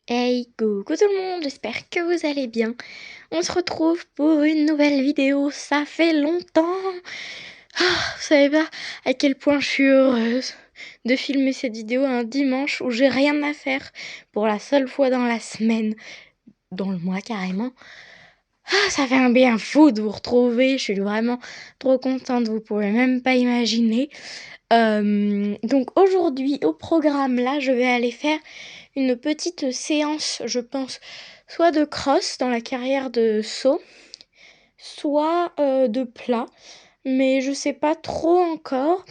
Hey, coucou tout le monde, j'espère que vous allez bien. On se retrouve pour une nouvelle vidéo, ça fait longtemps. Vous savez pas à quel point je suis heureuse de filmer cette vidéo un dimanche où j'ai rien à faire pour la seule fois dans la semaine, dans le mois carrément. Ça fait un bien fou de vous retrouver, je suis vraiment trop contente, vous pouvez même pas imaginer. Donc aujourd'hui au programme là, je vais aller faire une petite séance, je pense, soit de cross dans la carrière de saut, soit de plat, mais je sais pas trop encore.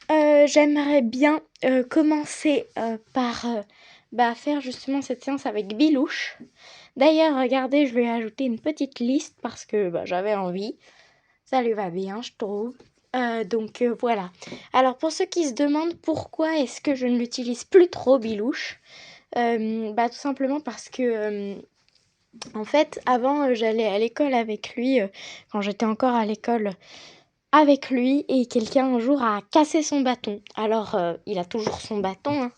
J'aimerais bien commencer par faire justement cette séance avec Bilouche. D'ailleurs, regardez, je vais ajouter une petite liste parce que j'avais envie. Ça lui va bien, je trouve. Donc voilà. Alors pour ceux qui se demandent pourquoi est-ce que je ne l'utilise plus trop, Bilouche, tout simplement parce que en fait avant j'allais à l'école avec lui quand j'étais encore à l'école avec lui et quelqu'un un jour a cassé son bâton. Alors il a toujours son bâton, hein,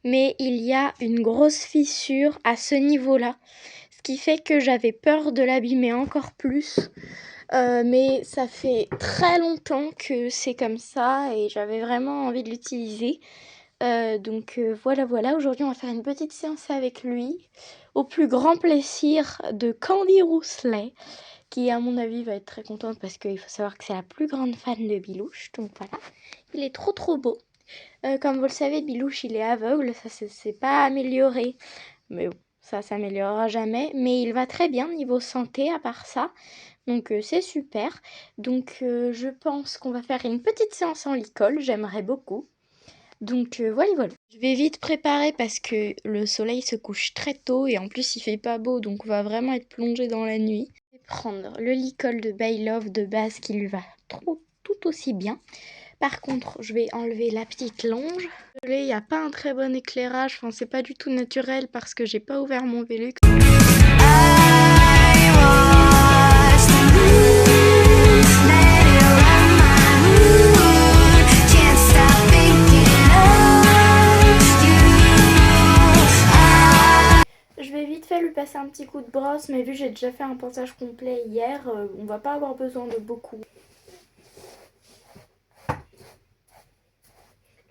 mais il y a une grosse fissure à ce niveau-là, ce qui fait que j'avais peur de l'abîmer encore plus. Mais ça fait très longtemps que c'est comme ça et j'avais vraiment envie de l'utiliser. Donc voilà, aujourd'hui on va faire une petite séance avec lui, au plus grand plaisir de Candy Rousselet, qui à mon avis va être très contente parce qu'il faut savoir que c'est la plus grande fan de Bilouche, donc voilà, il est trop beau. Comme vous le savez, Bilouche il est aveugle, ça c'est pas amélioré, mais bon, ça s'améliorera jamais, mais il va très bien niveau santé à part ça, donc c'est super. Donc je pense qu'on va faire une petite séance en licol, j'aimerais beaucoup. Donc voilà. Je vais vite préparer parce que le soleil se couche très tôt et en plus il fait pas beau, donc on va vraiment être plongé dans la nuit. Je vais prendre le licol de By Love de base qui lui va tout aussi bien. Par contre, je vais enlever la petite longe. Désolée, il n'y a pas un très bon éclairage, enfin c'est pas du tout naturel parce que j'ai pas ouvert mon Velux. Je vais vite fait lui passer un petit coup de brosse, mais vu que j'ai déjà fait un ponçage complet hier, on va pas avoir besoin de beaucoup.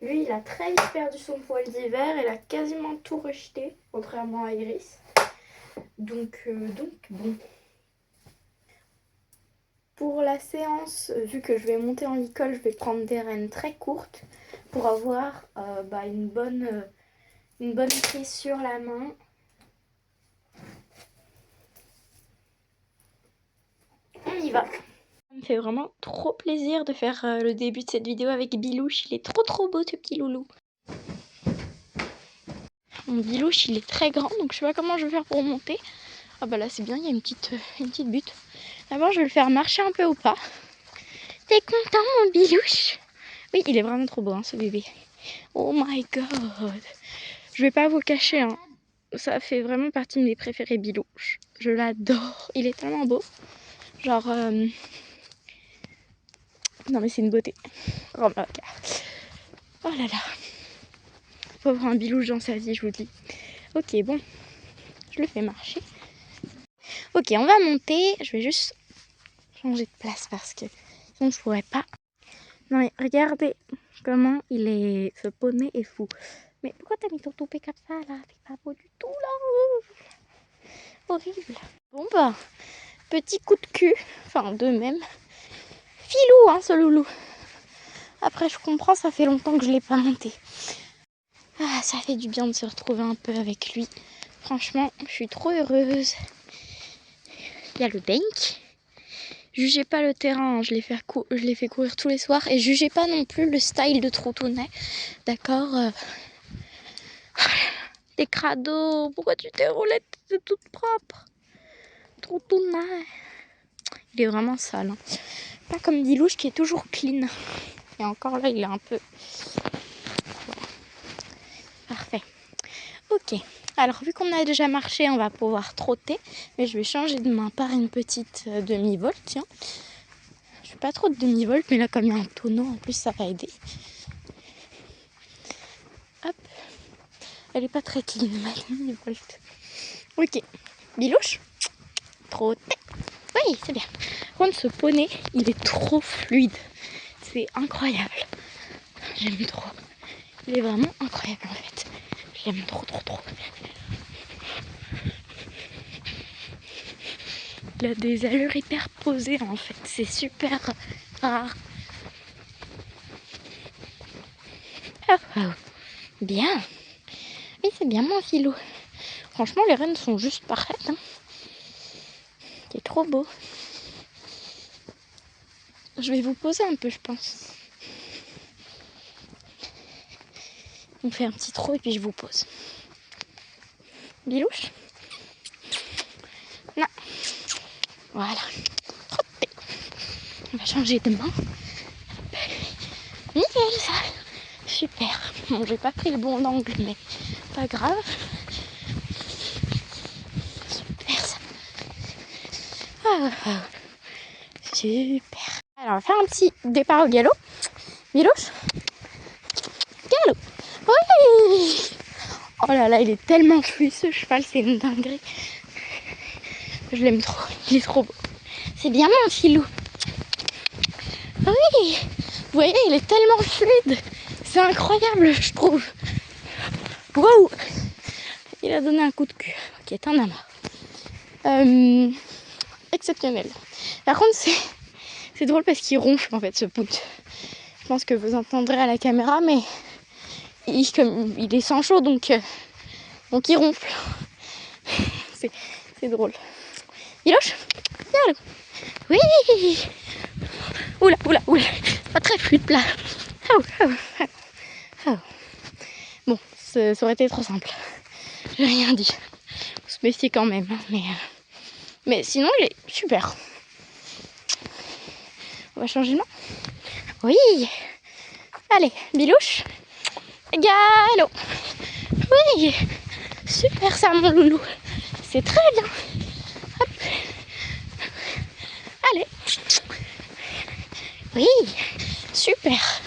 Lui, il a très vite perdu son poil d'hiver, il a quasiment tout rejeté, contrairement à Iris. Donc bon. Pour la séance, vu que je vais monter en licol, je vais prendre des rênes très courtes pour avoir une bonne prise sur la main. On y va. Ça me fait vraiment trop plaisir de faire le début de cette vidéo avec Bilouche. Il est trop beau ce petit loulou. Mon Bilouche il est très grand, donc je sais pas comment je vais faire pour monter. Ah bah là c'est bien, il y a une petite butte. D'abord je vais le faire marcher un peu au pas. T'es content mon Bilouche? Oui, il est vraiment trop beau hein, ce bébé. Oh my god. Je vais pas vous cacher, hein. Ça fait vraiment partie de mes préférés Bilouche. Je l'adore, il est tellement beau. Genre... Non mais c'est une beauté. Oh là là. Faut avoir un Bilouche dans sa vie, je vous dis. Ok, bon. Je le fais marcher. Ok, on va monter. Je vais juste changer de place parce que sinon je pourrais pas. Non mais regardez comment il est... Ce poney est fou. Mais pourquoi t'as mis ton toupet comme ça là? C'est pas beau du tout là. Horrible. Bon petit coup de cul. Enfin deux même. Filou hein ce loulou. Après je comprends, ça fait longtemps que je l'ai pas monté. Ah, ça fait du bien de se retrouver un peu avec lui. Franchement, je suis trop heureuse. Il y a le bank. Jugez pas le terrain, hein. Je l'ai fait courir tous les soirs. Et jugez pas non plus le style de Troutounet. D'accord T'es crado. Pourquoi tu t'es roulé? T'es toute propre. Troutounet. Il est vraiment sale. Hein. Pas comme Bilouche qui est toujours clean. Et encore là, il est un peu... Parfait. Ok. Alors, vu qu'on a déjà marché, on va pouvoir trotter. Mais je vais changer de main par une petite demi-volte. Tiens. Je fais pas trop de demi-volte, mais là, comme il y a un tonneau, en plus, ça va aider. Hop. Elle est pas très clean, Madame Volt. Ok, Bilouche. Trop. Oui, c'est bien. Par contre, ce poney, il est trop fluide. C'est incroyable. J'aime trop. Il est vraiment incroyable en fait. J'aime trop. Il a des allures hyper posées en fait. C'est super rare. Oh. Bien. Oui, c'est bien mon filou. Franchement, les rennes sont juste parfaites. Hein. C'est trop beau. Je vais vous poser un peu, je pense. On fait un petit trot et puis je vous pose. Bilouche. Non. Voilà. Trottez. On va changer de main. Nickel ça. Super. Bon, j'ai pas pris le bon angle, mais pas grave. Super ça. Ah. Super. Alors, on va faire un petit départ au galop. Bilouche. Galop. Oui. Oh là là, il est tellement fluide ce cheval, c'est une dinguerie. Je l'aime trop, il est trop beau. C'est bien mon filou. Oui. Vous voyez, il est tellement fluide. C'est incroyable, je trouve. Waouh. Il a donné un coup de cul. Ok, t'en as marre. Exceptionnel. Par contre, c'est drôle parce qu'il ronfle en fait ce pout. Je pense que vous entendrez à la caméra, mais il est sans chaud, donc il ronfle. C'est drôle. Bilouche. Oui. Oula. Pas très fluide là. Bon, ça aurait été trop simple. J'ai rien dit. Faut se méfier quand même. Hein, mais sinon, il est super. On va changer de main. Oui. Allez, Bilouche. Galop. Oui. Super ça, mon loulou. C'est très bien. Hop. Allez. Oui. Super.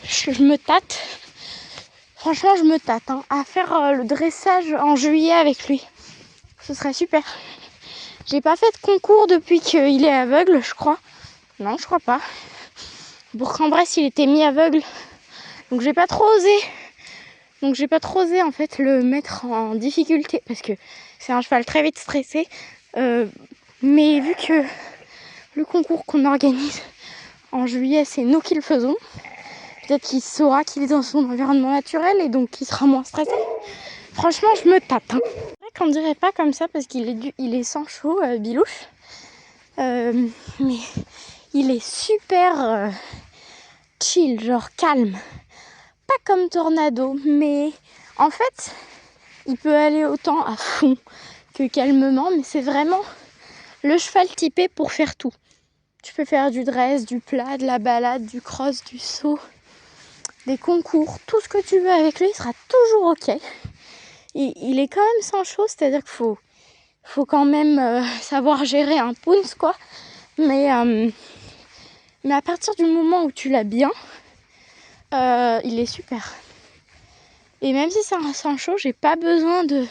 Je me tâte. Franchement, je me tâte hein, à faire le dressage en juillet avec lui. Ce serait super. J'ai pas fait de concours depuis qu'il est aveugle, je crois. Non, je crois pas. Bourg-en-Bresse, il était mis aveugle. Donc j'ai pas trop osé en fait le mettre en difficulté parce que c'est un cheval très vite stressé. Mais vu que le concours qu'on organise en juillet, c'est nous qui le faisons, peut-être qu'il saura qu'il est dans son environnement naturel et donc qu'il sera moins stressé. Franchement, je me tâte. Hein. C'est vrai qu'on dirait pas comme ça parce qu'il est sans chaud, Bilouche. Mais il est super chill, genre calme. Pas comme Tornado, mais en fait, il peut aller autant à fond que calmement, mais c'est vraiment le cheval typé pour faire tout. Tu peux faire du dress, du plat, de la balade, du cross, du saut, des concours, tout ce que tu veux avec lui, il sera toujours ok. Il est quand même sans chaud, c'est-à-dire qu'il faut quand même savoir gérer un pounce, quoi. Mais à partir du moment où tu l'as bien, il est super. Et même si c'est un sans chaud, j'ai pas besoin de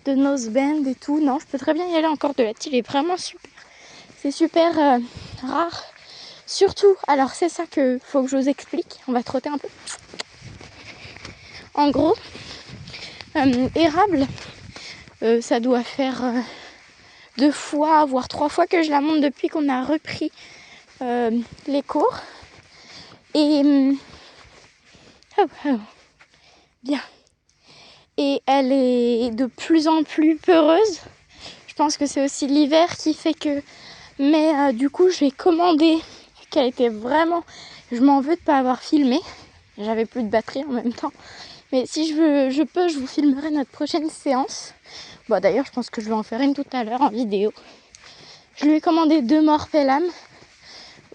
nose bend et tout. Non, je peux très bien y aller en cordelette. Il est vraiment super. C'est super rare. Surtout, alors c'est ça que faut que je vous explique. On va trotter un peu. En gros, érable, ça doit faire 2 fois, voire 3 fois que je la monte depuis qu'on a repris les cours. Et bien. Et elle est de plus en plus peureuse. Je pense que c'est aussi l'hiver qui fait que... Mais du coup, j'ai commandé, qu'elle était vraiment... Je m'en veux de ne pas avoir filmé. J'avais plus de batterie en même temps. Mais si je peux, je vous filmerai notre prochaine séance. Bon, d'ailleurs, je pense que je vais en faire une tout à l'heure en vidéo. Je lui ai commandé 2 morphellam. Oui,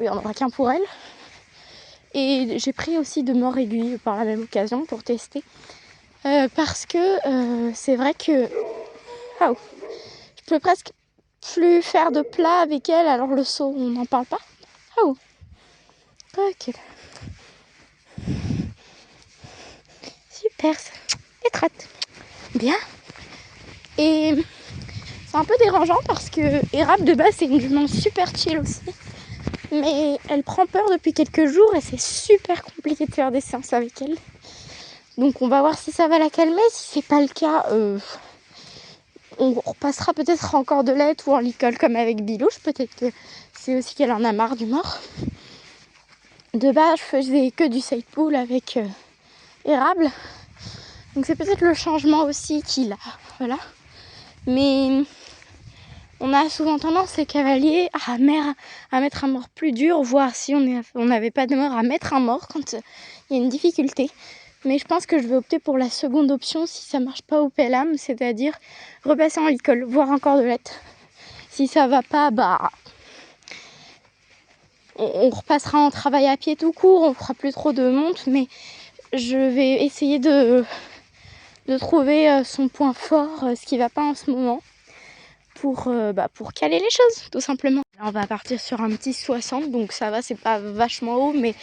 il n'y en aura qu'un pour elle. Et j'ai pris aussi 2 morts aiguilles par la même occasion pour tester. Parce que c'est vrai que je peux presque plus faire de plat avec elle, alors le saut on n'en parle pas. Ok. perce et trotte. Bien. Et c'est un peu dérangeant parce que Érable de base c'est une jument super chill aussi. Mais elle prend peur depuis quelques jours et c'est super compliqué de faire des séances avec elle. Donc on va voir si ça va la calmer. Si c'est pas le cas, on repassera peut-être en cordelette ou en licol comme avec Bilouche. Peut-être que c'est aussi qu'elle en a marre du mort. De base je faisais que du side pull avec Érable. Donc c'est peut-être le changement aussi qu'il a. Voilà. Mais on a souvent tendance, les cavaliers, à mettre un mort plus dur, voire si on n'avait pas de mort, à mettre un mort quand il y a une difficulté. Mais je pense que je vais opter pour la seconde option si ça marche pas au pelham, c'est-à-dire repasser en licol, voire en cordelette. Si ça va pas, bah on repassera en travail à pied tout court, on fera plus trop de monte, mais je vais essayer de trouver son point fort, ce qui va pas en ce moment. Pour caler les choses, tout simplement. Là, on va partir sur un petit 60, donc ça va, c'est pas vachement haut, mais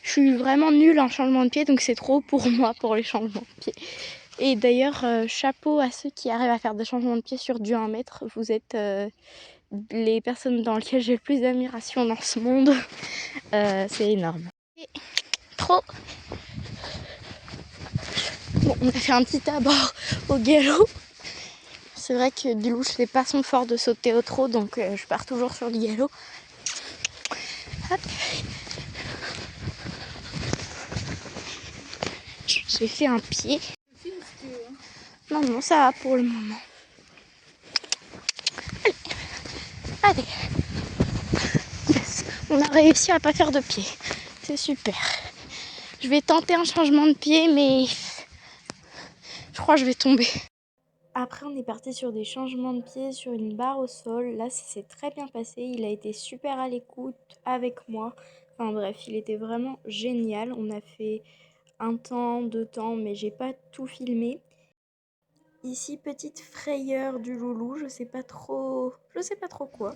je suis vraiment nulle en changement de pied, donc c'est trop pour moi pour les changements de pied. Et d'ailleurs, chapeau à ceux qui arrivent à faire des changements de pied sur du 1 mètre. Vous êtes les personnes dans lesquelles j'ai le plus d'admiration dans ce monde. C'est énorme. Et trop. Bon, on a fait un petit abord au galop. C'est vrai que Bilouche c'est pas son fort de sauter au trot, donc je pars toujours sur du galop. Hop. J'ai fait un pied. Non, ça va pour le moment. Allez. Yes. On a réussi à pas faire de pied. C'est super. Je vais tenter un changement de pied, mais je crois que je vais tomber. Après, on est parti sur des changements de pied sur une barre au sol. Là, ça s'est très bien passé. Il a été super à l'écoute avec moi. Enfin bref, il était vraiment génial. On a fait 1 temps, 2 temps, mais j'ai pas tout filmé. Ici, petite frayeur du loulou. Je sais pas trop quoi.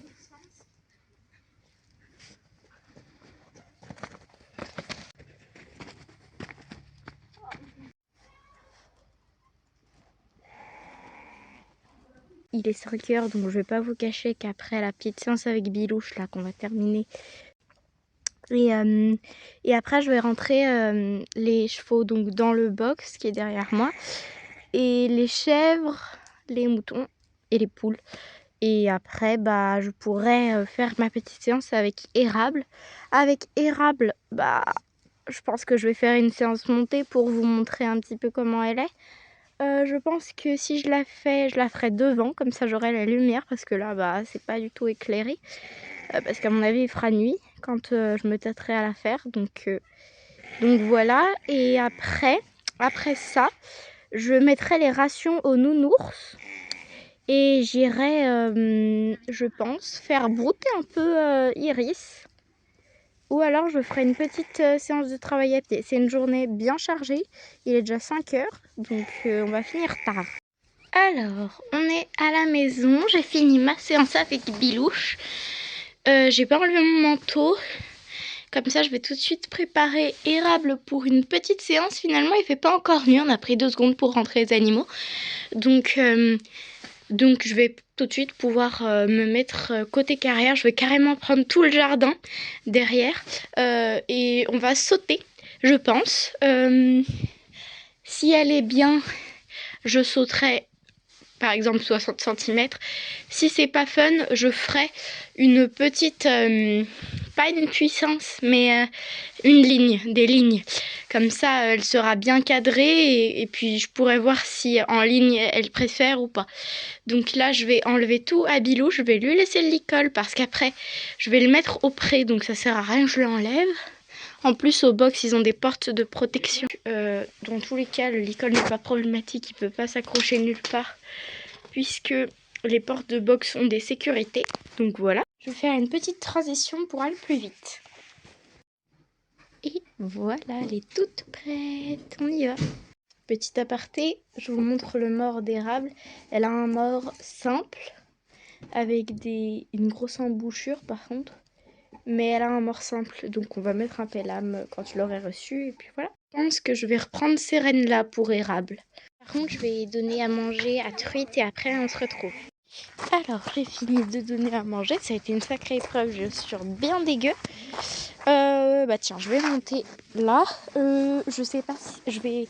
Il est 5 h, donc je vais pas vous cacher qu'après la petite séance avec Bilouche, là, qu'on va terminer. Et après, je vais rentrer les chevaux donc dans le box qui est derrière moi. Et les chèvres, les moutons et les poules. Et après, je pourrais faire ma petite séance avec Érable. Avec Érable, je pense que je vais faire une séance montée pour vous montrer un petit peu comment elle est. Je pense que si je la ferai devant, comme ça j'aurai la lumière, parce que là, c'est pas du tout éclairé. Parce qu'à mon avis, il fera nuit quand je me tâterai à la faire. Donc voilà. Et après ça, je mettrai les rations aux nounours. Et j'irai, je pense, faire brouter un peu Iris. Ou alors je ferai une petite séance de travail à pied. C'est une journée bien chargée. Il est déjà 5 h, donc on va finir tard. Alors, on est à la maison. J'ai fini ma séance avec Bilouche. J'ai pas enlevé mon manteau. Comme ça, je vais tout de suite préparer Érable pour une petite séance. Finalement, il fait pas encore nuit. On a pris 2 secondes pour rentrer les animaux. Donc je vais tout de suite pouvoir me mettre côté carrière. Je vais carrément prendre tout le jardin derrière. Et on va sauter, je pense. Si elle est bien, je sauterai par exemple 60 cm. Si c'est pas fun, je ferai une petite, pas une puissance, mais des lignes. Comme ça, elle sera bien cadrée et puis je pourrai voir si en ligne elle préfère ou pas. Donc là, je vais enlever tout à Bilou, je vais lui laisser le licol parce qu'après, je vais le mettre au pré, donc ça sert à rien que je l'enlève. En plus, au box, ils ont des portes de protection. Dans tous les cas, le licol n'est pas problématique, il peut pas s'accrocher nulle part puisque les portes de box ont des sécurités. Donc voilà. Je vais faire une petite transition pour aller plus vite. Et voilà, elle est toute prête. On y va. Petit aparté, je vous montre le mort d'Érable. Elle a un mort simple avec une grosse embouchure par contre. Mais elle a un mort simple, donc on va mettre un pelham quand je l'aurai reçu et puis voilà. Je pense que je vais reprendre ces rennes-là pour érable. Par contre, je vais donner à manger à Truite et après on se retrouve. Alors, j'ai fini de donner à manger. Ça a été une sacrée épreuve, je suis bien dégueu. Bah tiens, je vais monter là. Je sais pas si je vais...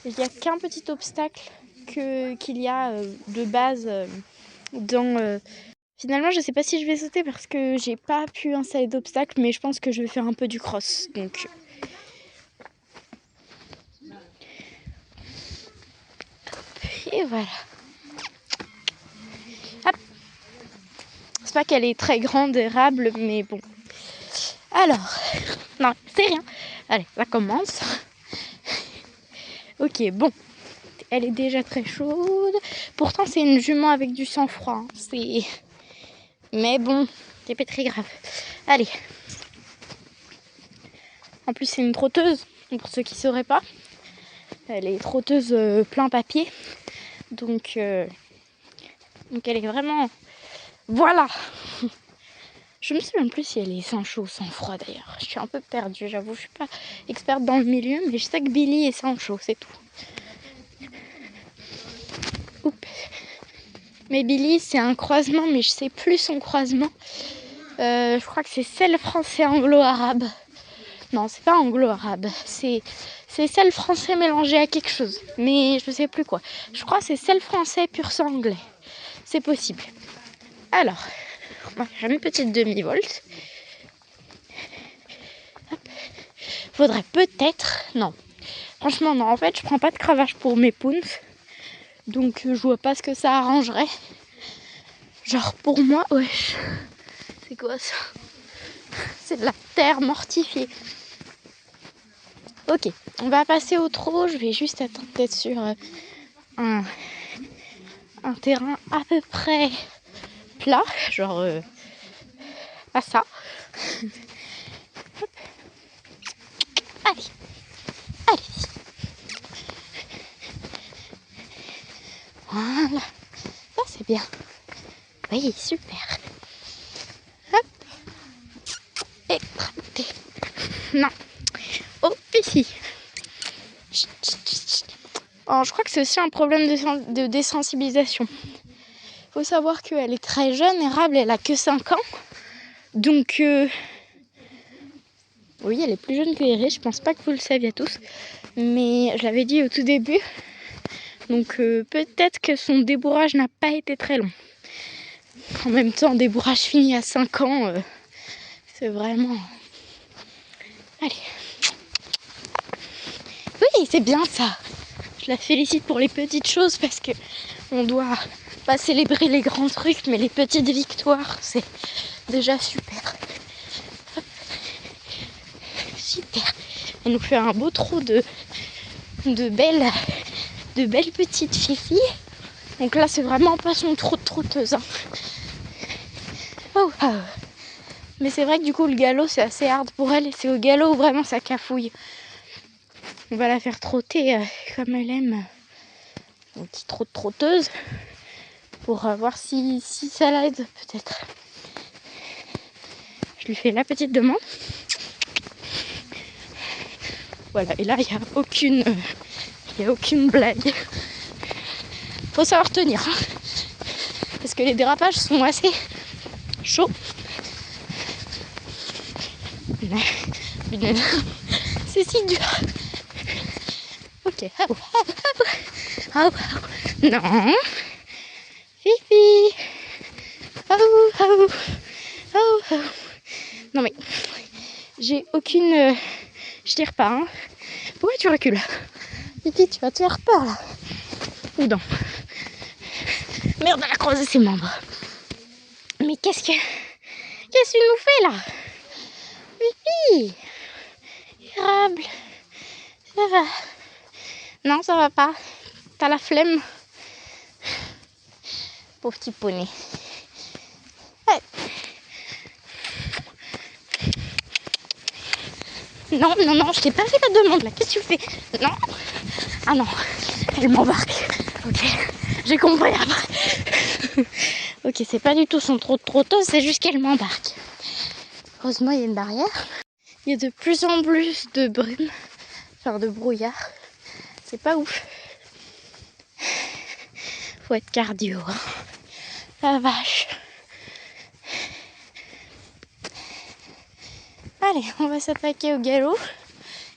Il n'y a qu'un petit obstacle qu'il y a de base dans... Finalement, je sais pas si je vais sauter parce que j'ai pas pu installer d'obstacle, mais je pense que je vais faire un peu du cross. Donc... Et voilà. Hop. C'est pas qu'elle est très grande, érable, mais bon. Alors, non, c'est rien. Allez, ça commence. Ok, bon. Elle est déjà très chaude. Pourtant, c'est une jument avec du sang-froid. C'est... Mais bon, c'est pas très grave. Allez. En plus, c'est une trotteuse, pour ceux qui ne sauraient pas. Elle est trotteuse plein papier. Donc elle est vraiment... Voilà. Je me souviens plus si elle est sans chaud ou sans froid d'ailleurs. Je suis un peu perdue, j'avoue. Je suis pas experte dans le milieu, mais je sais que Billy est sans chaud, c'est tout. Oups. Mais Billy, c'est un croisement, mais je sais plus son croisement. Je crois que c'est celle français anglo-arabe. Non, c'est pas anglo-arabe. C'est celle français mélangée à quelque chose. Mais je sais plus quoi. Je crois que c'est celle français pur sang anglais. C'est possible. Alors, on va faire une petite demi-volte. Faudrait peut-être... Non. Franchement, non. En fait, je prends pas de cravache pour mes pounds. Donc, je vois pas ce que ça arrangerait. Genre, pour moi, wesh. C'est quoi ça? C'est de la terre mortifiée. Ok, on va passer au trot. Je vais juste attendre d'être sur un terrain à peu près plat. Genre, pas ça. Hop. Allez, allez. Voilà, ça c'est bien. Oui, super. Hop. Et raté. Non. Oh, ici. Oh, je crois que c'est aussi un problème de désensibilisation. Faut savoir qu'elle est très jeune, érable, elle a que 5 ans. Donc, oui, elle est plus jeune que Iris, je pense pas que vous le saviez tous. Mais je l'avais dit au tout début. Donc, peut-être que son débourrage n'a pas été très long. En même temps, débourrage fini à 5 ans, c'est vraiment... Allez. Oui, c'est bien ça. Je la félicite pour les petites choses parce que on doit pas célébrer les grands trucs, mais les petites victoires, c'est déjà super. Hop. Super. Elle nous fait un beau trot de belles petites filles. Donc là, c'est vraiment pas son trot de trotteuse. Hein. Oh, oh. Mais c'est vrai que du coup, le galop, c'est assez hard pour elle. Et c'est au galop où vraiment ça cafouille. On va la faire trotter comme elle aime. Un petit trot de trotteuse. Pour voir si ça l'aide, peut-être. Je lui fais la petite demande. Voilà, et là, il n'y a aucune blague. Faut savoir tenir. Hein, parce que les dérapages sont assez chauds. C'est si dur. Ok. Non. Fifi. Non mais j'ai aucune... Je tire pas. Hein. Pourquoi tu recules? Fifi, tu vas te faire peur là. Ou non. Merde, elle a croisé ses membres. Mais qu'est-ce que tu nous fais là? Fifi. Érable. Ça va. Non, ça va pas. T'as la flemme. Pauvre petit poney. Ouais. Non, je t'ai pas fait la demande là. Qu'est-ce que tu fais? Non. Ah non, elle m'embarque. Ok, j'ai compris après. Ok, c'est pas du tout son trot de trotteuse, c'est juste qu'elle m'embarque. Heureusement, il y a une barrière. Il y a de plus en plus de brume. faire de brouillard. C'est pas ouf. Faut être cardio, hein. La vache. Allez, on va s'attaquer au galop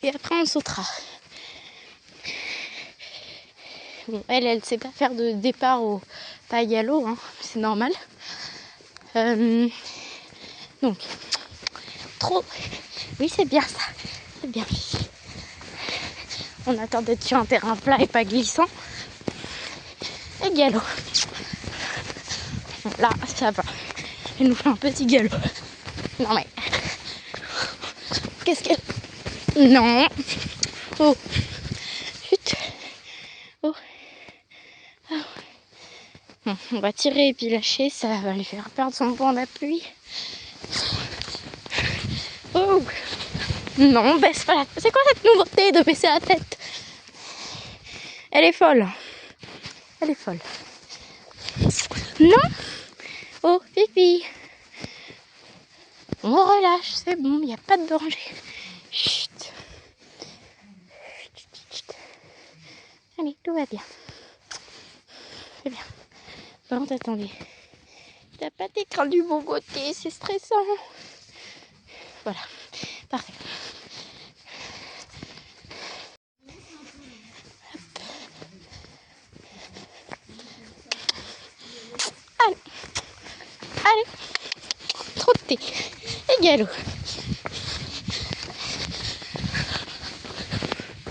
et après on sautera. Bon, elle sait pas faire de départ au pas galop, hein, c'est normal. Donc, trop. Oui, c'est bien ça. C'est bien. On attend d'être sur un terrain plat et pas glissant. Et galop. Là, ça va. Elle nous fait un petit galop. Non mais. Qu'est-ce qu'elle. Non. Oh. Chut. Oh. Oh. Bon, on va tirer et puis lâcher, ça va lui faire perdre son point d'appui. Oh. Non, baisse pas la tête. C'est quoi cette nouveauté de baisser la tête? Elle est folle. Elle est folle. Non. Oh, pipi. On relâche, c'est bon, il n'y a pas de danger. Chut. Chut, chut, chut. Allez, tout va bien. C'est bien. Par contre, attendez. T'as pas d'écran du bon côté, c'est stressant. Voilà, parfait. Allez, allez, trottez et galop.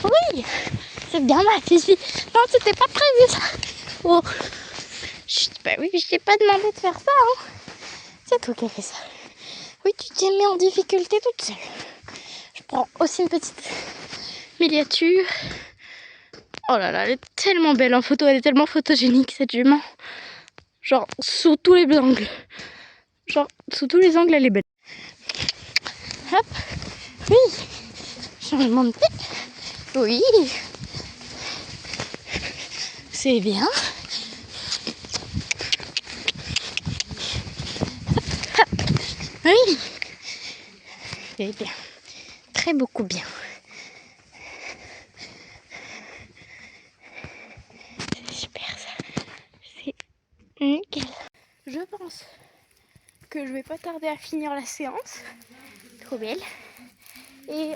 Oui, c'est bien ma fille. Non, c'était pas prévu ça. Oh, chut, bah oui, je t'ai pas demandé de faire ça. Hein. C'est toi qui as fait ça. Oui, tu t'es mis en difficulté toute seule. Je prends aussi une petite miniature. Oh là là, elle est tellement belle en photo, elle est tellement photogénique cette jument. Genre, sous tous les angles. Genre, sous tous les angles, elle est belle. Hop, oui. Changement de tête. Oui. C'est bien. Hop. Oui. C'est bien. Très beaucoup bien. C'est super ça. C'est nickel. Je pense que je vais pas tarder à finir la séance. Trop belle. Et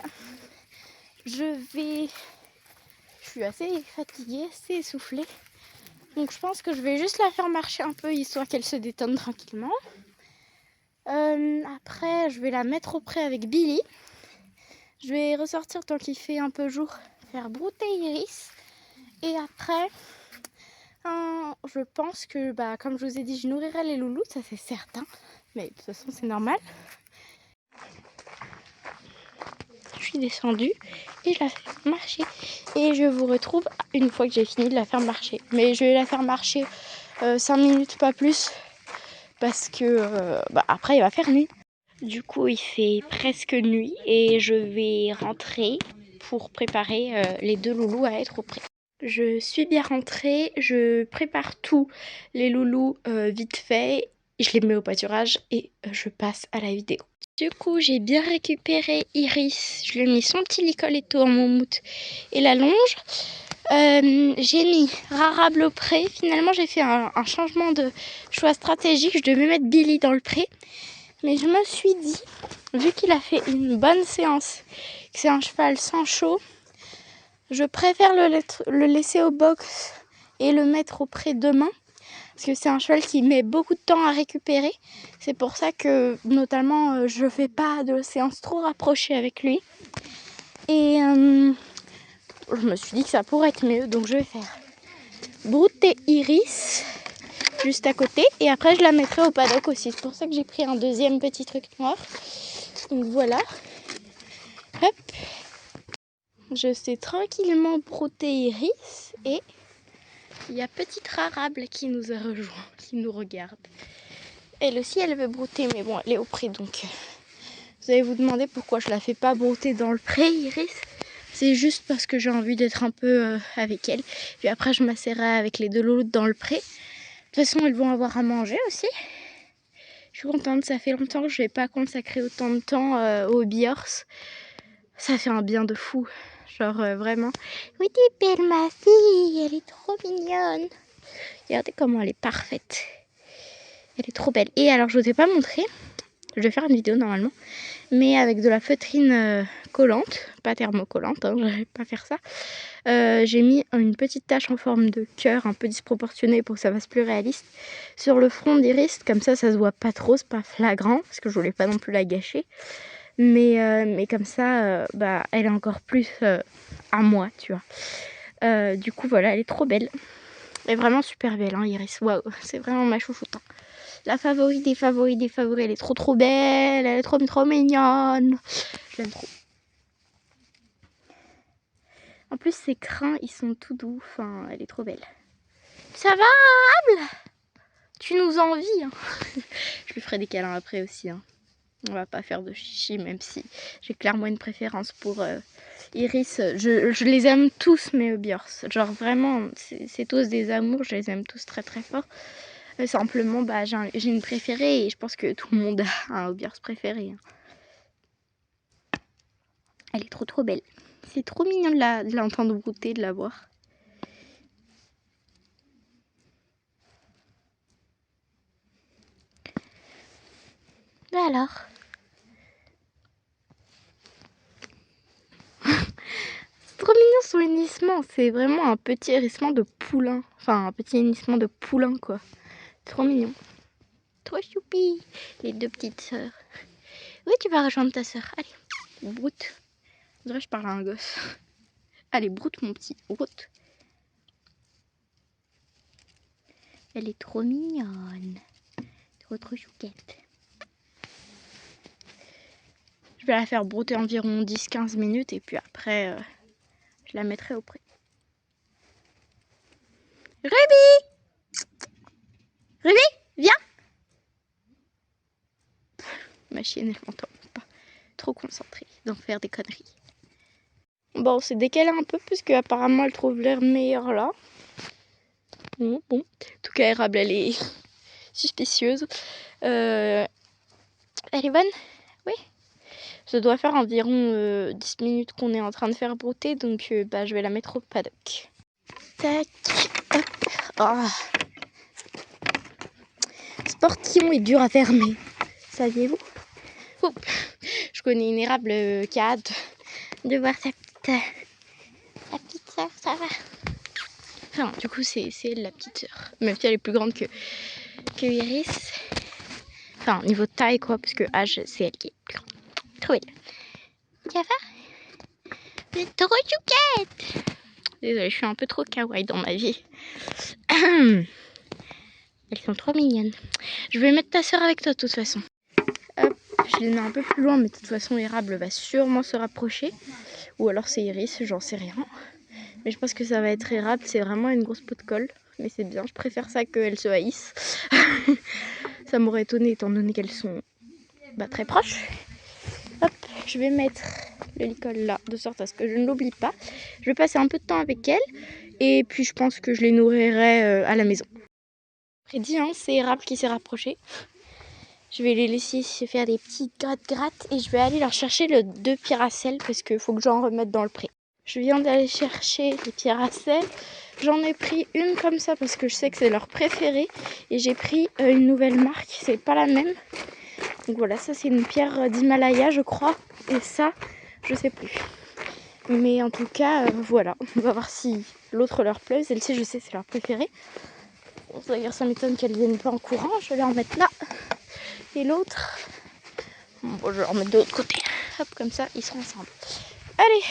je suis assez fatiguée, assez essoufflée. Donc je pense que je vais juste la faire marcher un peu histoire qu'elle se détonne tranquillement. Après je vais la mettre au pré avec Billy. Je vais ressortir tant qu'il fait un peu jour, faire brouter Iris. Et après, je pense que comme je vous ai dit, je nourrirai les loulous, ça c'est certain. Mais de toute façon c'est normal. Je suis descendue et je la fais marcher. Et je vous retrouve une fois que j'ai fini de la faire marcher. Mais je vais la faire marcher 5 minutes, pas plus. Parce que après il va faire nuit. Du coup il fait presque nuit et je vais rentrer pour préparer les deux loulous à être au pré. Je suis bien rentrée, je prépare tout, les loulous vite fait, je les mets au pâturage et je passe à la vidéo. Du coup j'ai bien récupéré Iris, je lui ai mis son petit licoletto en moumoute et la longe. J'ai mis Rarable au pré, finalement j'ai fait un changement de choix stratégique, je devais mettre Billy dans le pré. Mais je me suis dit, vu qu'il a fait une bonne séance, que c'est un cheval sans chaud, je préfère le laisser au box et le mettre au pré demain. Parce que c'est un cheval qui met beaucoup de temps à récupérer. C'est pour ça que, notamment, je ne fais pas de séance trop rapprochée avec lui. Et je me suis dit que ça pourrait être mieux. Donc je vais faire brouter Iris juste à côté. Et après, je la mettrai au paddock aussi. C'est pour ça que j'ai pris un deuxième petit truc noir. Donc voilà. Hop. Je sais tranquillement brouter Iris. Et il y a petite Rarable qui nous a rejoint, qui nous regarde. Elle aussi, elle veut brouter, mais bon, elle est au pré. Donc vous allez vous demander pourquoi je la fais pas brouter dans le pré, Iris. C'est juste parce que j'ai envie d'être un peu avec elle. Puis après, je m'asserai avec les deux loulous dans le pré. De toute façon, elles vont avoir à manger aussi. Je suis contente, ça fait longtemps que je n'ai pas consacré autant de temps aux hobby horse. Ça fait un bien de fou. Genre vraiment. Oui, t'es belle ma fille, elle est trop mignonne. Regardez comment elle est parfaite. Elle est trop belle. Et alors je vous ai pas montré, je vais faire une vidéo normalement, mais avec de la feutrine collante, pas thermocollante, hein, je vais pas faire ça. J'ai mis une petite tache en forme de cœur un peu disproportionnée pour que ça fasse plus réaliste sur le front d'Iris, comme ça se voit pas trop, c'est pas flagrant parce que je voulais pas non plus la gâcher. Mais comme ça, elle est encore plus à moi, tu vois. Du coup, voilà, elle est trop belle. Elle est vraiment super belle, hein, Iris. Waouh, c'est vraiment ma chouchoute. Hein. La favorite des favoris des favoris. Elle est trop trop belle. Elle est trop trop mignonne. Je l'aime trop. En plus, ses crins, ils sont tout doux. Enfin, elle est trop belle. Ça va, Able? Tu nous envies. Hein. Je lui ferai des câlins après aussi. Hein. On va pas faire de chichi, même si j'ai clairement une préférence pour Iris. Je les aime tous, mes Biors. Genre vraiment, c'est tous des amours. Je les aime tous très très fort. Simplement, j'ai une préférée et je pense que tout le monde a un Biors préféré. Hein. Elle est trop trop belle. C'est trop mignon de l'entendre brouter, de la voir. Alors c'est trop mignon son hennissement. C'est vraiment un petit hérissement de poulain. Enfin, un petit hennissement de poulain, quoi. Trop mignon. Trop choupi. Les deux petites sœurs. Oui, tu vas rejoindre ta sœur. Allez, broute. On dirait que je parle à un gosse. Allez, broute, mon petit. Broute. Elle est trop mignonne. Trop trop chouquette. Je vais la faire brouter environ 10-15 minutes et puis après, je la mettrai au pré. Ruby! Ruby, viens! Ma chienne, elle m'entend pas. Trop concentrée d'en faire des conneries. Bon, c'est décalé un peu puisque apparemment elle trouve l'air meilleur là. Bon. En tout cas, Érable, elle est suspicieuse. Elle est bonne? Oui. Ça doit faire environ 10 minutes qu'on est en train de faire brouter, donc je vais la mettre au paddock. Tac, hop. Oh. Ce portillon est dur à fermer, saviez-vous? Oh. Je connais une Érable qui a hâte de voir sa petite sœur, ça va. Enfin, du coup, c'est elle la petite sœur, même si elle est plus grande que Iris. Enfin, niveau taille, quoi, parce que âge, c'est elle qui est plus grande. Trop belle. Ça va? Vous êtes trop chouquette! Désolée, je suis un peu trop kawaii dans ma vie. Elles sont trop mignonnes. Je vais mettre ta sœur avec toi de toute façon. Hop, je les mets un peu plus loin, mais de toute façon, Érable va sûrement se rapprocher. Ou alors c'est Iris, j'en sais rien. Mais je pense que ça va être Érable, c'est vraiment une grosse peau de colle. Mais c'est bien, je préfère ça qu'elles se haïssent. Ça m'aurait étonné étant donné qu'elles sont très proches. Hop, je vais mettre le licol là, de sorte à ce que je ne l'oublie pas. Je vais passer un peu de temps avec elles. Et puis je pense que je les nourrirai à la maison. Freddy, hein, c'est Érable qui s'est rapproché. Je vais les laisser se faire des petits gratte-gratte et je vais aller leur chercher le 2 pierres à sel parce qu'il faut que j'en remette dans le pré. Je viens d'aller chercher les pierres à sel. J'en ai pris une comme ça parce que je sais que c'est leur préféré. Et j'ai pris une nouvelle marque, c'est pas la même. Donc voilà, ça c'est une pierre d'Himalaya je crois. Et ça, je sais plus. Mais en tout cas, voilà. On va voir si l'autre leur plaît. Celle-ci, je sais, c'est leur préférée. Bon, d'ailleurs, ça m'étonne qu'elles viennent pas en courant. Je vais les remettre là. Et l'autre, bon, je vais en mettre de l'autre côté. Hop, comme ça, ils seront ensemble. Allez!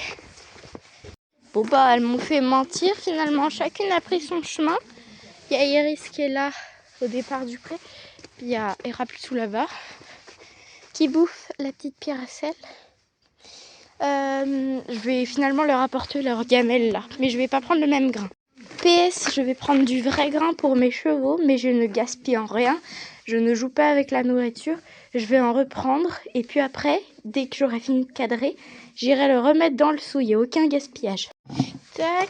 Bon, elles m'ont fait mentir finalement. Chacune a pris son chemin. Il y a Iris qui est là au départ du pré. Puis il y a Érable sous la barre qui bouffe la petite pierre à sel. Je vais finalement leur apporter leur gamelle là. Mais je vais pas prendre le même grain. PS, je vais prendre du vrai grain pour mes chevaux, mais je ne gaspille en rien. Je ne joue pas avec la nourriture. Je vais en reprendre. Et puis après, dès que j'aurai fini de cadrer, j'irai le remettre dans le seau. Il n'y a aucun gaspillage. Tac.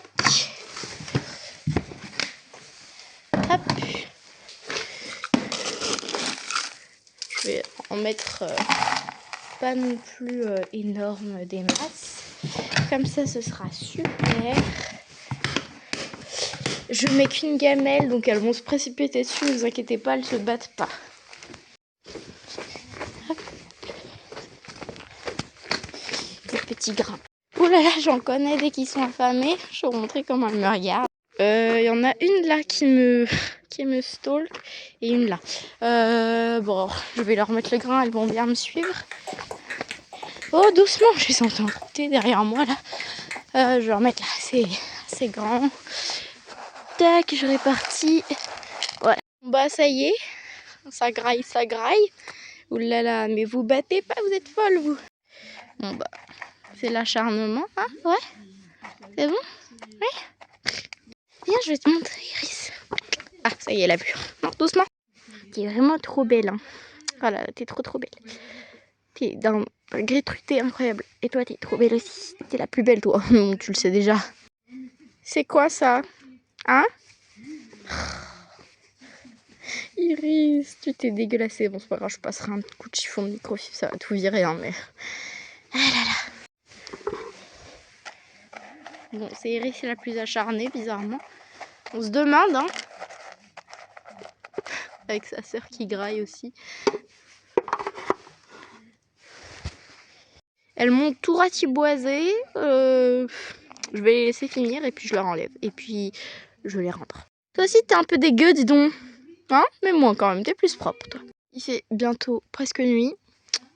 Hop. Je vais en mettre pas non plus énorme des masses. comme ça, ce sera super. Je mets qu'une gamelle, donc elles vont se précipiter dessus, ne vous inquiétez pas, elles se battent pas. Hop. Les petits grains. Oh là là, j'en connais dès qu'ils sont affamés. Je vais vous montrer comment elles me regardent. Il y en a une là qui me stalk et une là. Bon, je vais leur mettre le grain, elles vont bien me suivre. Oh, doucement, je les entends côté derrière moi là. Je vais remettre là, c'est grand. Tac, je répartis. Ouais. Bah, ça y est, ça graille, ça graille. Ouh là là, mais vous battez pas, vous êtes folle, vous. Bon, bah, c'est l'acharnement, hein, ouais. C'est bon? Ouais. Viens, je vais te montrer, Iris. Ah, ça y est, elle a vu. Non, doucement. T'es vraiment trop belle, hein. Voilà, t'es trop belle. T'es d'un gré-truté incroyable. Et toi, t'es trop belle aussi. T'es la plus belle, toi. Non, tu le sais déjà. C'est quoi, ça? Hein? Iris, tu t'es dégueulassée. Bon, c'est pas grave, je passerai un coup de chiffon de microfibre, ça va tout virer, hein, mais... Ah là là. Bon, c'est Iris la plus acharnée, bizarrement. On se demande, hein. Avec sa sœur qui graille aussi. Elles m'ont tout ratiboisé. Je vais les laisser finir et puis je leur enlève. Et puis je les rentre. Toi aussi, t'es un peu dégueu, dis donc. Hein? Mais moi, quand même, t'es plus propre, toi. Il fait bientôt presque nuit.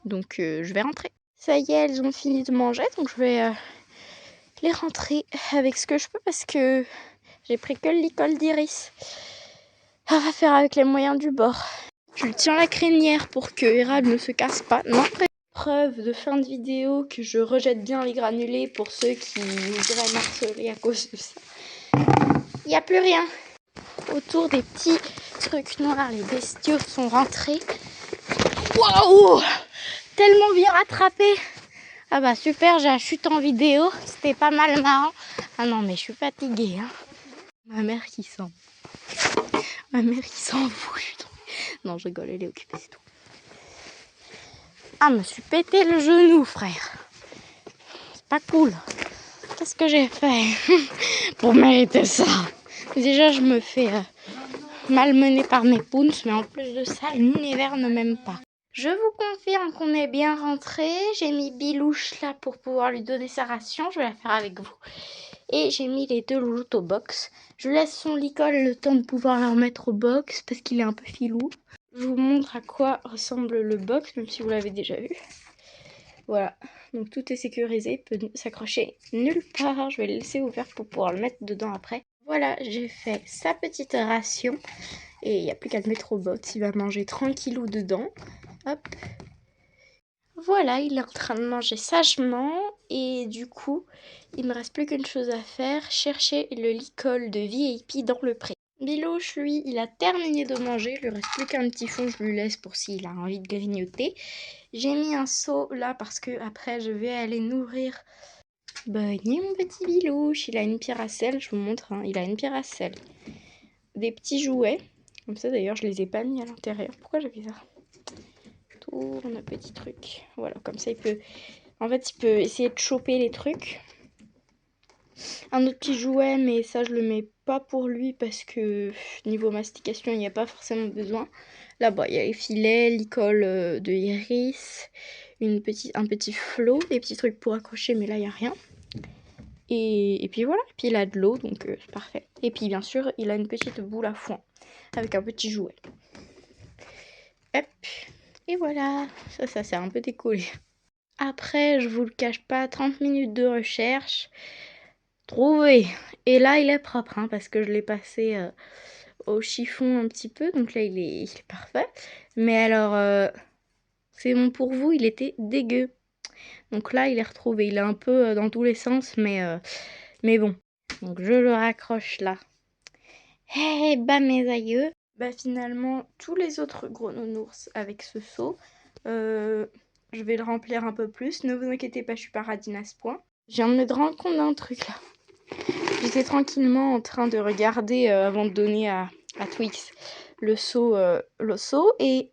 Donc je vais rentrer. Ça y est, elles ont fini de manger. Donc je vais les rentrer avec ce que je peux parce que j'ai pris que le licol d'Iris. On va faire avec les moyens du bord. Je lui tiens la crinière pour que Hérald ne se casse pas. Non. Preuve de fin de vidéo que je rejette bien les granulés pour ceux qui voudraient m'harceler à cause de ça. Il n'y a plus rien. Autour des petits trucs noirs, les bestiaux sont rentrés. Waouh! Tellement bien rattrapé. Ah bah super, j'ai la chute en vidéo. C'était pas mal marrant. Ah non, mais je suis fatiguée. Hein. Ma mère qui s'en fout. Non, je rigole, elle est occupée, c'est tout. Ah, me suis pété le genou, frère. C'est pas cool. Qu'est-ce que j'ai fait pour mériter ça? Déjà, je me fais malmener par mes poons, mais en plus de ça, l'univers ne m'aime pas. Je vous confirme qu'on est bien rentré. J'ai mis Bilouche là pour pouvoir lui donner sa ration. Je vais la faire avec vous. Et j'ai mis les deux louloutes au box. Je laisse son licol le temps de pouvoir la remettre au box parce qu'il est un peu filou. Je vous montre à quoi ressemble le box, même si vous l'avez déjà vu. Voilà, donc tout est sécurisé, il peut s'accrocher nulle part. Je vais le laisser ouvert pour pouvoir le mettre dedans après. Voilà, j'ai fait sa petite ration. Et il n'y a plus qu'à le mettre au box, il va manger tranquillou dedans. Hop. Voilà, il est en train de manger sagement. Et du coup, il me reste plus qu'une chose à faire, chercher le licol de VIP dans le pré. Bilouche, lui, il a terminé de manger. Il lui reste plus qu'un petit fond, je lui laisse pour s'il a envie de grignoter. J'ai mis un seau là parce que après je vais aller nourrir Bunny, mon petit Bilouche. Il a une pierre à sel, je vous montre, hein. Il a une pierre à sel. Des petits jouets. Comme ça d'ailleurs, je les ai pas mis à l'intérieur. Pourquoi j'ai fait ça? Tourne un petit truc. Voilà, comme ça il peut... En fait, il peut essayer de choper les trucs. Un autre petit jouet, mais ça je le mets pas pour lui parce que niveau mastication, il n'y a pas forcément besoin. Là-bas, il y a les filets, l'icole de Iris, un petit flot, des petits trucs pour accrocher, mais là, il n'y a rien. Et puis voilà, et puis il a de l'eau, donc c'est parfait. Et puis bien sûr, il a une petite boule à foin avec un petit jouet. Hop, et voilà, ça s'est un peu décollé. Après, je vous le cache pas, 30 minutes de recherche. Trouvé. Et là, il est propre, hein, parce que je l'ai passé au chiffon un petit peu. Donc là, il est parfait. Mais alors, c'est bon pour vous, il était dégueu. Donc là, il est retrouvé. Il est un peu dans tous les sens, mais bon. Donc je le raccroche là. Eh bah mes aïeux. Bah finalement, tous les autres gros nounours avec ce seau, je vais le remplir un peu plus. Ne vous inquiétez pas, je suis pas radine à ce point. Je viens de me rendre compte d'un truc là. J'étais tranquillement en train de regarder avant de donner à Twix le seau et...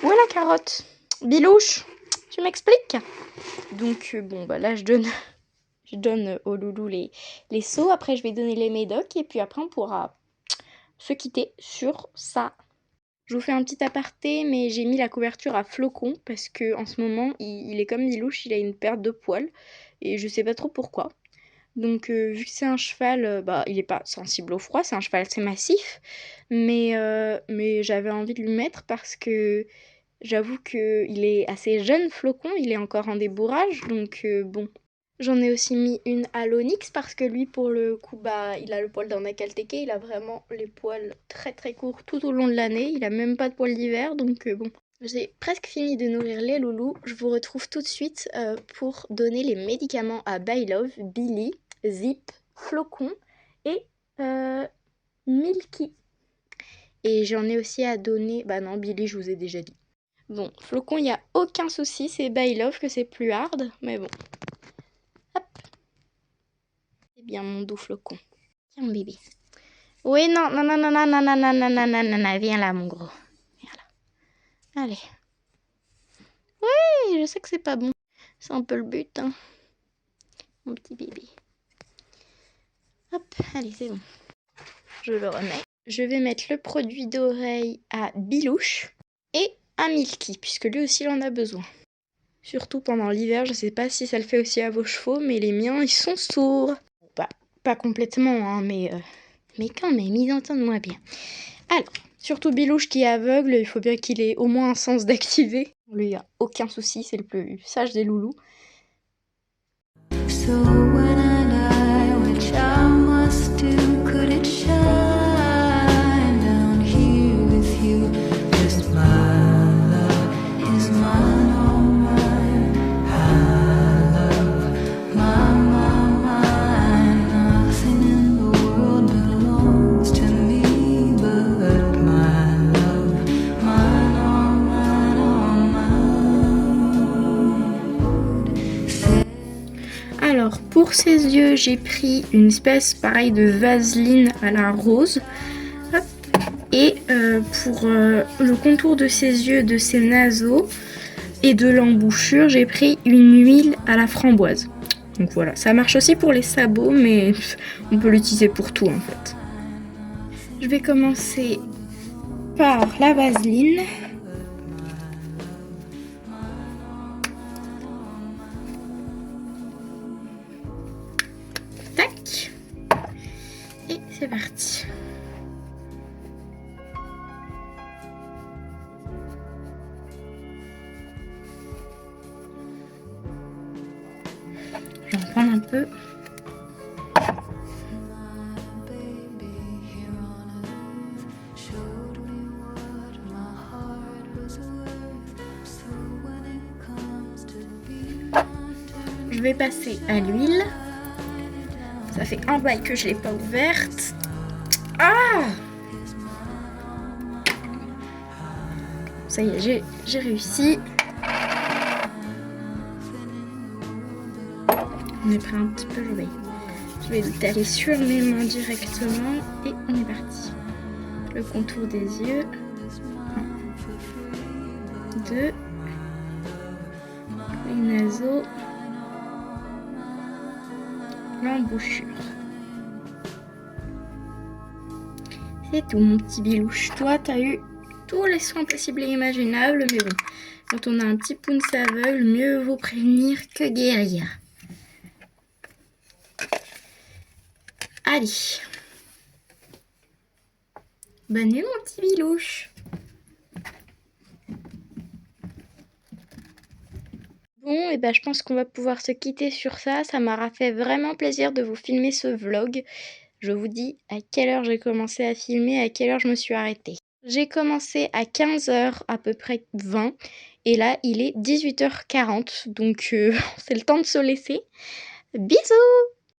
Où est la carotte? Bilouche, tu m'expliques? Donc bon bah là je donne Je donne au loulou les seaux, après je vais donner les médocs et puis après on pourra se quitter sur ça. Je vous fais un petit aparté, mais j'ai mis la couverture à flocons parce que en ce moment il est comme Bilouche, il a une perte de poils et je sais pas trop pourquoi. Donc vu que c'est un cheval, il est pas sensible au froid, c'est un cheval assez massif, mais j'avais envie de lui mettre parce que j'avoue qu'il est assez jeune flocon, il est encore en débourrage, donc bon. J'en ai aussi mis une à l'Onyx parce que lui, pour le coup, il a le poil d'un Akalteke, il a vraiment les poils très très courts tout au long de l'année, il a même pas de poils d'hiver, donc bon. J'ai presque fini de nourrir les loulous, je vous retrouve tout de suite pour donner les médicaments à Bylove, Billy, Zip, Flocon et Milky. Et j'en ai aussi à donner, bah non, Billy je vous ai déjà dit. Bon, Flocon, il n'y a aucun souci, c'est Bylove que c'est plus hard, mais bon. Hop. C'est bien mon doux Flocon. Tiens, bébé. Oui, non, non, non, non, non, non, non, non, non, non, non, non, non, viens là, mon gros. Viens là. Allez. Oui, je sais que c'est pas bon. C'est un peu le but, hein. Mon petit bébé. Hop, allez, c'est bon. Je le remets. Je vais mettre le produit d'oreille à Bilouche et à Milky, puisque lui aussi il en a besoin. Surtout pendant l'hiver, je sais pas si ça le fait aussi à vos chevaux, mais les miens, ils sont sourds. Pas complètement, hein, mais quand même, ils entendent moins bien. Alors, surtout Bilouche qui est aveugle, il faut bien qu'il ait au moins un sens d'activer. Lui, il n'y a aucun souci, c'est le plus sage des loulous. So when I die, which I must do, could it shine down here with you? Just my love is mine, all mine. I love mine. Nothing in the world belongs to me but my love, mine, all mine, all mine. Alors, pour ses yeux, j'ai pris une espèce pareille de vaseline à la rose. Hop. Et pour le contour de ses yeux, de ses naseaux et de l'embouchure, j'ai pris une huile à la framboise. Donc voilà, ça marche aussi pour les sabots, mais on peut l'utiliser pour tout en fait. Je vais commencer par la vaseline. Tac. Et c'est parti. Je vais en prendre un peu. Je vais passer à l'huile. Ça fait un bail que je l'ai pas ouverte. Ah! Ça y est, j'ai réussi. On est pris un petit peu, je vais l'étaler sur mes mains directement et on est parti. Le contour des yeux. 1, 2. Les naseaux. L'embouchure. C'est tout mon petit Bilouche. Toi, t'as eu tous les soins possibles et imaginables, mais bon, quand on a un petit pounce aveugle, mieux vaut prévenir que guérir. Allez. Bonne nuit mon petit Bilouche. Bon, et je pense qu'on va pouvoir se quitter sur ça. Ça m'aura fait vraiment plaisir de vous filmer ce vlog. Je vous dis à quelle heure j'ai commencé à filmer, à quelle heure je me suis arrêtée. J'ai commencé à 15h à peu près 20 et là il est 18h40, donc c'est le temps de se laisser. Bisous!